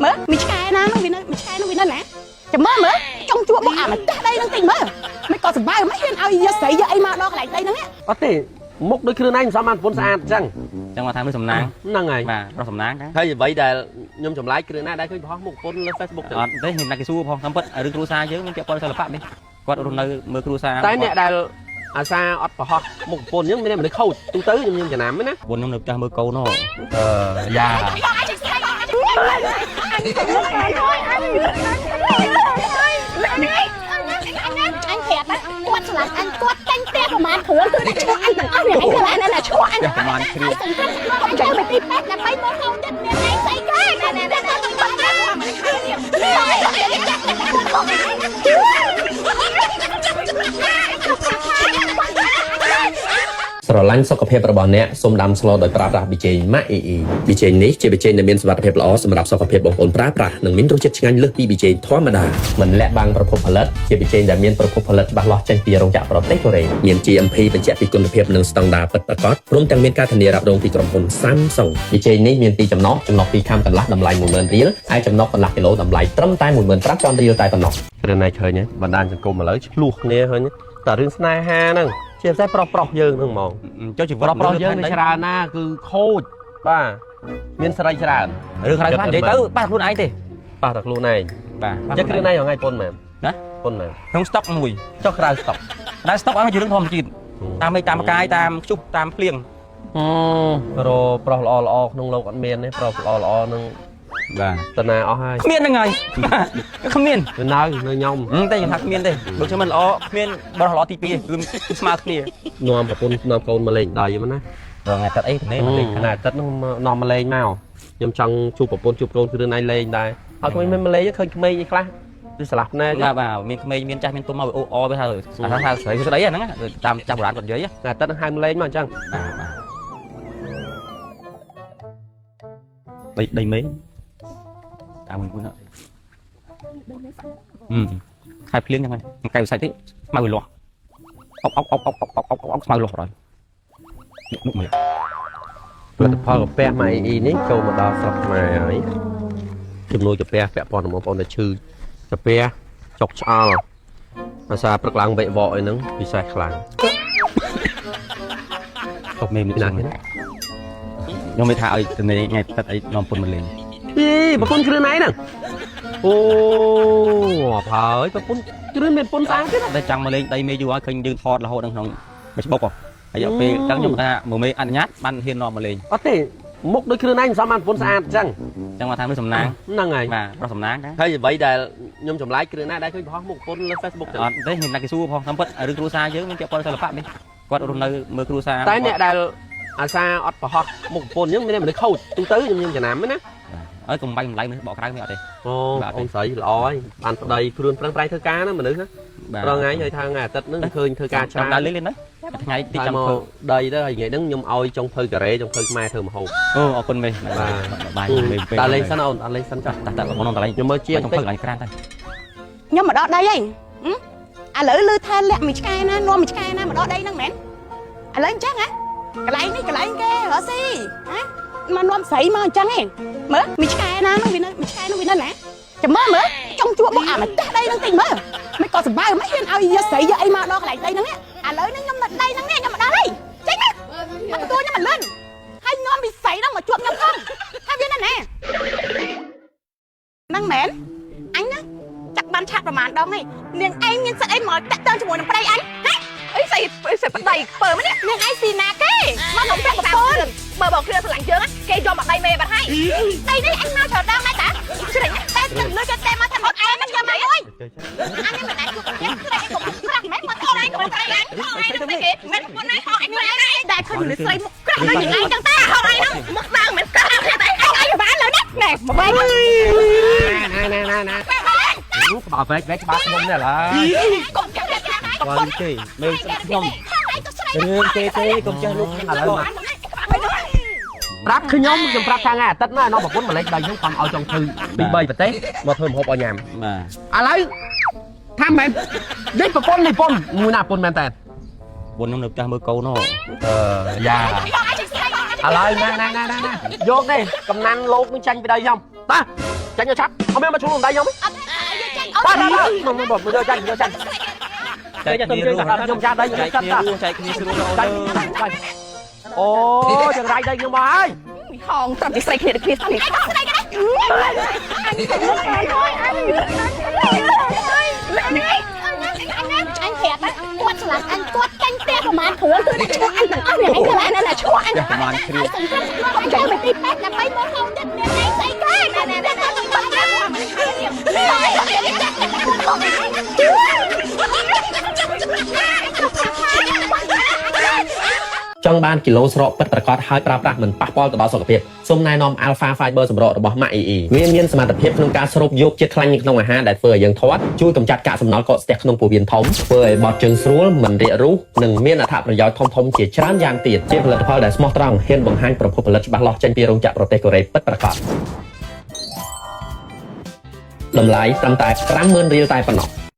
មើលមីឆ្កែណាហ្នឹងវានៅមីឆ្កែហ្នឹងវានៅណាចាំមើលចង់ជួបមកអាម្ចាស់ដីហ្នឹងតិចមើលមិនក៏សុបាយមិនហ៊ានឲ្យយកស្រីយកអីមកដល់កន្លែងដីហ្នឹងអត់ទេមុខដូចគ្រឿងឯងមិនសមបានប្រពន្ធស្អាតអញ្ចឹងមកថាមើលសំណាងហ្នឹងហើយបាទប្រសំណាងហើយអ្វីដែលខ្ញុំចម្លែកគ្រឿងណាដែលឃើញប្រហោះមុខប្រពន្ធលើ Facebook អត់ទេខ្ញុំណាក់គេសួរផងតាមពិតរឿងគ្រួសារយើងមានពាក់ព័ន្ធសិល្បៈនេះគាត់រស់នៅមើលគ្រួសារតែអ្នកដែលអាសាអត់ប្រហោះមុខប្រពន្ធអញ្ចឹងមានមនុស្សខូចទូទៅខ្ញុំចំណាំណាប្រពន្ធខ្ញុំនៅផ្ទះមើលកូនយ៉ាanh thiệt á quát là anh quát canh te của màn khứa tôi đã cho anh từng áo này anh là cho anh màn khứa anh cho mày tìm bác là mấy món không chết nè anh say cái nèស្រឡាញ់សុខភាពរបស់អ្នកសូមដាំស្លដោយប្រើប្រាស់ប៊ីចេងម៉ាក់អ៊ីអ៊ីប៊ីចេងនេះជាប៊ីចេងដែលមានសុវត្ថិភាពល្អសម្រាប់សុខភាពបងប្អូនប្រើប្រាស់និងមានរសជាតិឆ្ងាញ់លើសពីប៊ីចេងធម្មតាមិនលាក់បាំងប្រភពផលិតជាប៊ីចេងដែលមានប្រភពផលិតច្បាស់លាស់ចេញពីរោងចក្រប្រទេសកូរ៉េមាន GMP បញ្ជាក់ពីគុណភាពនិងស្តង់ដារពិតប្រាកដព្រមទាំងមានការធានារ៉ាប់រងពីក្រុមហ៊ុន Samsung ប៊ីចេងនេះមានពីរចំណុកពីខាំកន្លះតម្លៃ 10000 រៀលហើយចំណុកកន្លះគីឡូតម្លៃត្រឹមតែ 15000 រៀលតែប៉ុណ្ណោះគ្រាន់តែឃើញបណ្ដាញសង្គមឥឡូវឆ្លោះគ្នាឃើញតែរឿងស្នេហាហ្នឹងជាពិសេសប្រុសយើងហ្នឹងហ្មងចុះជីវិតប្រុសយើងនៅច្រើនណាគឺខូចបាទមានស្រីច្រើនរឿងខ្លាំងខ្លាំងនិយាយទៅប៉ះខ្លួនឯងទេប៉ះតែខ្លួនឯងបាទចឹងគ្រឿងឯងថ្ងៃប៉ុនមែនណាប៉ុនមែនក្នុងស្តុកមួយចុះក្រៅស្តុកអស់ជារឿងធម្មជាតិតាមមេតាមកាយតាមខ្ជុះតាមភ្លៀងរប្រុសល្អក្នុងលោកអត់មានទេប្រុសល្អនឹងបាទតាណាអស់ហើយគ្មានហ្នឹងហើយគ្មាននៅខ្ញុំតែខ្ញុំថាគ្មានទេបើខ្ញុំមិនល្អគ្មានបរិសុទ្ធល្អទី2គឺស្មើគ្នានាំប្រពន្ធនាំកូនមកលេងដៃហ្នឹងណាថ្ងៃទឹកអីនេះលេងថ្ងៃទឹកហ្នឹងនាំមកលេងមកខ្ញុំចង់ជួបប្រពន្ធជួបកូនគឺរឿងឯងលេងដែរអត់ឃើញមិនមកលេងឃើញក្មេងអីខ្លះគឺស្លាប់ណែបាទមានក្មេងមានចាស់មានទុំមកអូអវាថាស្រីស្ដីហ្នឹងតាមចាស់បុរាណគាត់និយាយថ្ងៃទឹកហ្នឹងហៅមកលេងមកអញ្ចឹងដីមេតាមមួយខែភ្លៀងហ្នឹងហើយកែវិស័យទេស្មៅវាលាស់អុកស្មៅលាស់rồiមុខមើលផលិតផលកាហ្វេម៉ៃអ៊ីនេះចូលមកដល់ស្រុកខ្មែរហើយជំនួយកាហ្វេពាក់ព័ន្ធបងប្អូនដែលឈឺកាហ្វេចុកឆ្អល់ភាសាព្រឹកឡើងវែកវកអីហ្នឹងពិសេសខ្លាំងអត់មេនេះណាខ្ញុំមិនថាឲ្យថ្ងៃទឹកអីនាំពុនមកលេងប្រពន្ធគ្រឿងណៃហ្នឹងអូអភើយប្រពន្ធគ្រឿងមានពុនស្អាតទេតែចង់មកលេងដីមេយូរហើយឃើញយើងថតរហូតក្នុងFacebook ហើយយកពេលចឹងខ្ញុំថាមើលមេអនុញ្ញាតបានហ៊ាននាំមកលេងអត់ទេមុខដូចគ្រឿងណៃមិនសមបានប្រពន្ធស្អាតអញ្ចឹងមកថាមើលសំណាងហ្នឹងហើយបាទប្រសំណាងហើយអ្វីដែលខ្ញុំចម្លែកគ្រឿងណាដែលឃើញប្រហោះមុខប្រពន្ធលើ Facebook អត់ទេខ្ញុំណាក់គេសួរផងតាមពិតរឿងគ្រួសារយើងមានពាក់ព័ន្ធសិល្បៈនេះគាត់រស់នៅមើលគ្រួសារតែអ្នកដែលអាសាអត់ប្រហោះមុខប្រពន្ធអញ្ចឹងមានមនុស្សខូចទូទៅខ្ញុំចំណាំណាហើយកុំបាញ់ម្លៃមើលបកក្រៅមានអត់ទេអូអូនស្រីល្អហើយបានប្តីគ្រឿនប្រឹងប្រែងធ្វើការណាមនុស្សណារងថ្ងៃហើយថាថ្ងៃអាទិត្យហ្នឹងឃើញធ្វើការច្រើនដល់លេងណាថ្ងៃទីចាំធ្វើដីទៅហើយថ្ងៃហ្នឹងខ្ញុំឲ្យចុងភៅការ៉េចុងភៅខ្មែរធ្វើម្ហូបអូអរគុណមេបាទមេពេលតាលេងសិនអូនអត់លេងសិនចុះតែបងនំតាលេងខ្ញុំមើលជាងចុងភៅឡើងក្រានទៅខ្ញុំមកដល់ដីហីឥឡូវលឺថាលាក់មីឆ្កែណានាំមីឆ្កែណាមកដល់ដីហ្នឹងមែនឥឡូវអញ្ចឹងហ៎កន្លែងនេះកន្លែងគេរស់ស៊ីហ៎មកនាំស្រីមកអញ្ចឹងហ៎មើលមីឆ្កែណាហ្នឹងវានៅមីឆ្កែហ្នឹងវានៅណាចាំមើលចង់ជួបមកអាម្ចាស់ដីហ្នឹងតិចមើលមិនក៏សុបាយមិនហ៊ានឲ្យយកស្រីយកអីមកដល់កន្លែងដីហ្នឹងឥឡូវនេះខ្ញុំនៅដីហ្នឹងខ្ញុំមកដល់ហើយចេញមកទទួលខ្ញុំមិនលឿនហើយនាំមីស្រីហ្នឹងមកជួបខ្ញុំផងថាវានៅណាហ្នឹងមែនអញណាចាក់បានឆាក់ប្រហែលដងនេះនាងឯងមានសិទ្ធអីមកតាក់ទងជាមួយនឹងប្តីអញហ៎អីស្អីប្តីខ្ពើមនេះនាងឯងស៊ីណាគេមកក្នុងផ្ទះប្រពន្ធបើបងគ្រាស្រឡាញ់យើងគេយកមកដីមេបាត់ហើយដីនេះអញមកច្រើនដងដែរតាជ្រេញតែលុយតែមកថាមកឯងមិនយកមកអើយអញមិនដែរជួបគ្នាស្រីឯងកុំក្រាស់ម៉េចមកថតឯងកុំស្រីឯងថតឯងទៅគេមិនប៉ុណ្ណាថតឯងដែរឃើញមនុស្សស្រីមកក្រាស់ដូចយ៉ាងឯងចឹងតាថតឯងហ្នឹងមកស្ដាងមិនក្រាស់ទេឯងបានលើនេះណែមកបែកណានោះក្បាលវែកក្បាលខ្ញុំនេះឡើយកុំចាក់ចាក់គាត់ទេមេខ្ញុំរឿងទេកុំចេះលុបឥឡូវប្រាប់ខ្ញុំប្រាប់ថាថ្ងៃអាទិត្យណានាំប្រពន្ធមកលេងដីខ្ញុំខំឲ្យចង់ធ្វើពី3ប្រទេសមកធ្វើម្ហូបឲ្យញ៉ាំបាទឥឡូវថាមែននេះប្រពន្ធនេះប៉ុនមួយណាប៉ុនមែនតើប៉ុនខ្ញុំនៅផ្ទះមើលកូនយ៉ាឥឡូវណាយកទេកំណាន់លោកនឹងចាញ់ពីដីខ្ញុំតាច ចាញ់យកឆាប់អត់មានមកឈ្លោះដៃខ្ញុំទេបាទមកមើលចាញ់យកចាញ់ ចែកគ្នារួមខ្ញុំចាស់ដៃចែកគ្នារួមចែកគ្នាស្រួលរហូតទៅ អូចង្រៃដៃខ្ញុំមកហើយ ហងត្រឹមតែស្រីគ្នាគ្នាស្រីស្រីกันanh thiệt đấy quát là anh quát canh te của màn thua tôi đã chua anh từng ốc này anh là anh là chua anhប្រហែលគ្រឿង anh chơi mình đi pet là mấy bố không định nên anh say cái này này này tôi bắt ra qua mìnhចង់បានគីឡូស្រកពិតប្រាកដហើយប្រើប្រាស់មិនប៉ះពាល់ទៅដល់សុខភាពសូមណែនាំ Alpha Fiber សម្រក់របស់ Mac EE វាមានសមត្ថភាពក្នុងការស្រូបយកជាតិខ្លាញ់នៅក្នុងអាហារដែលធ្វើឲ្យយើងធាត់ជួយកម្ចាត់កាកសំណល់កកស្ទះក្នុងពោះវៀនធំធ្វើឲ្យបត់ជើងស្រួលមិនរាករូសនិងមានអត្ថប្រយោជន៍ធំៗជាច្រើនយ៉ាងទៀតជាផលិតផលដែលស្មោះត្រង់ហ៊ានបង្ហាញប្រភពផលិតច្បាស់លាស់ចេញពីរោងចក្រប្រទេសកូរ៉េពិតប្រាកដតម្លៃត្រឹមតែ 50,000 រៀលតែប៉ុណ្ណោះ